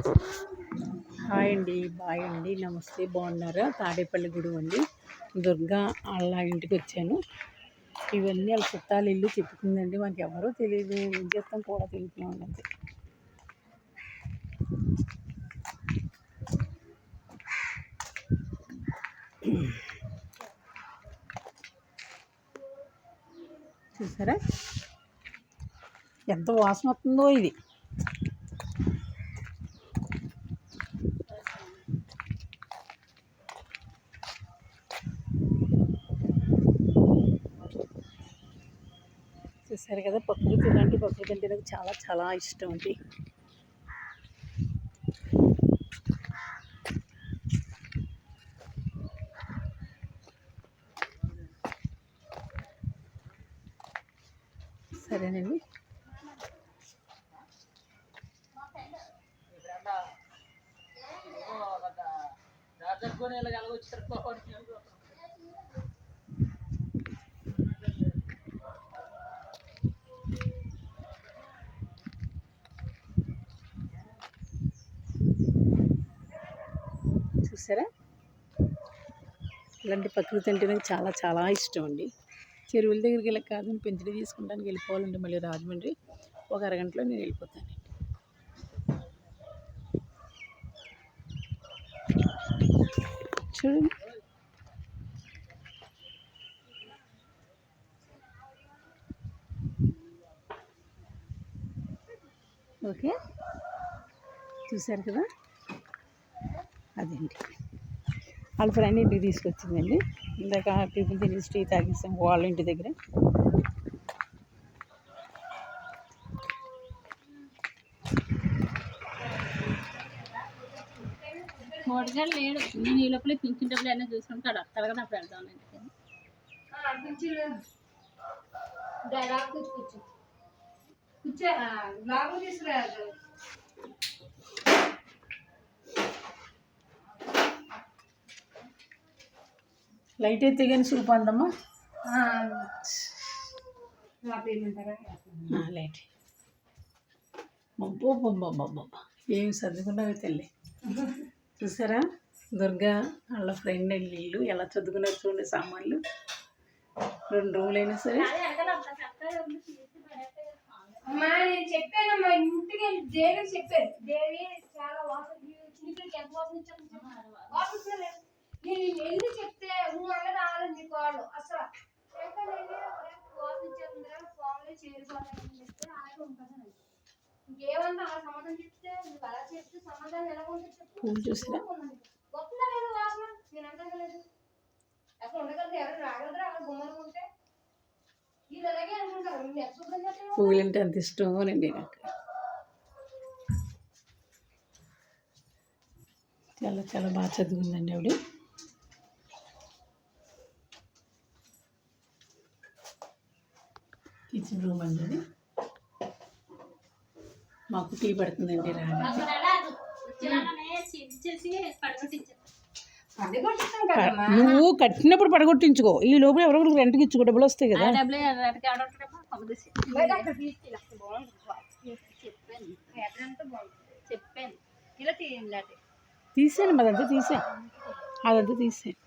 Hi అండి, bye అండి, నమస్తే. బాగున్నారా? తాడేపల్లి గుడి అండి, దుర్గా వాళ్ళ ఇంటికి వచ్చాను. ఇవన్నీ వాళ్ళ చుట్టాలు ఇల్లు చెప్పుకుందండి. మనకి ఎవరో తెలియదు, ఏం చేస్తాం కూడా తెలియదు అంతే. చూసారా ఎంత వాసన వస్తుందో ఇది. చూసారు కదా, ప్రకృతి ఇలాంటి ప్రకృతి అంటే నాకు చాలా చాలా ఇష్టం అండి. సరేనండి, చూసారా ఇలాంటి ప్రకృతి అంటే నాకు చాలా చాలా ఇష్టం అండి. చెరువుల దగ్గరికి వెళ్ళక కాదు, పెంచుడు తీసుకుంటానికి వెళ్ళిపోవాలండి. మళ్ళీ రాజమండ్రి ఒక అరగంటలో నేను వెళ్ళిపోతానండి. చూడండి, ఓకే, చూశారు కదా, అదండి వాళ్ళ ఫ్రెండ్ ఇంటికి తీసుకొచ్చిందండి. ఇందాక టిఫిన్ తినేసి టీ తాగేసాం వాళ్ళ ఇంటి దగ్గర. మోడగా లేడు, నేను ఈ లోపల పింఛన్ డబ్బులు అన్నీ చూసుకుంటాడు. అక్కడ నాకు వెళ్తాను లైట్ అయితే కానీ సూప్ అందమ్మా. లైట్ ఏం చదువుకున్నావే తల్లి. చూసారా దుర్గా వాళ్ళ ఫ్రెండ్ ఇల్లు ఎలా చదువుకున్నారు చూడండి. సామాన్లు 2 రూములైనా సరే. అమ్మా నేను చెప్పానమ్మా, ఇంటికి వెళ్ళి దేవికి చెప్పాను. దేవి చాలా వాసన ఎంత వాసన నేను వెళ్ళి చెప్తే నువ్వు అలా రాలేదు వాళ్ళు అసలు వాసన ఫోన్లో చేరిపోతానని చెప్తే అలాగే ఉంటుంది. ఇంకేమన్నా ఆ సమాధానం చెప్తే నువ్వు అలా చెప్తే సమాధానం ఎలా ఉంటుంది చెప్పు. వస్తుందా లేదు వాసన? నేను అంటలేదు అక్కడ ఉండగలదు. ఎవరు రాగలరా అలా గుమ్మలు ఉంటే? ఇది అలాగే అనుకుంటారు. పువ్వులు అంటే అంత ఇష్టం అండి నాకు. చాలా చాలా బాగా చదువుకుందండి ఆవిడ. కిచెన్ రూమ్ అండి అది. మాకు టీ పడుతుందండి. నువ్వు కట్టినప్పుడు పడగొట్టించుకో. ఈ లోపల ఎవరో రెంట్కి ఇచ్చుకో, డబ్బులు వస్తాయి కదా. తీసేయండి, అదంతా తీసేయండి, అదంతా తీసేయండి.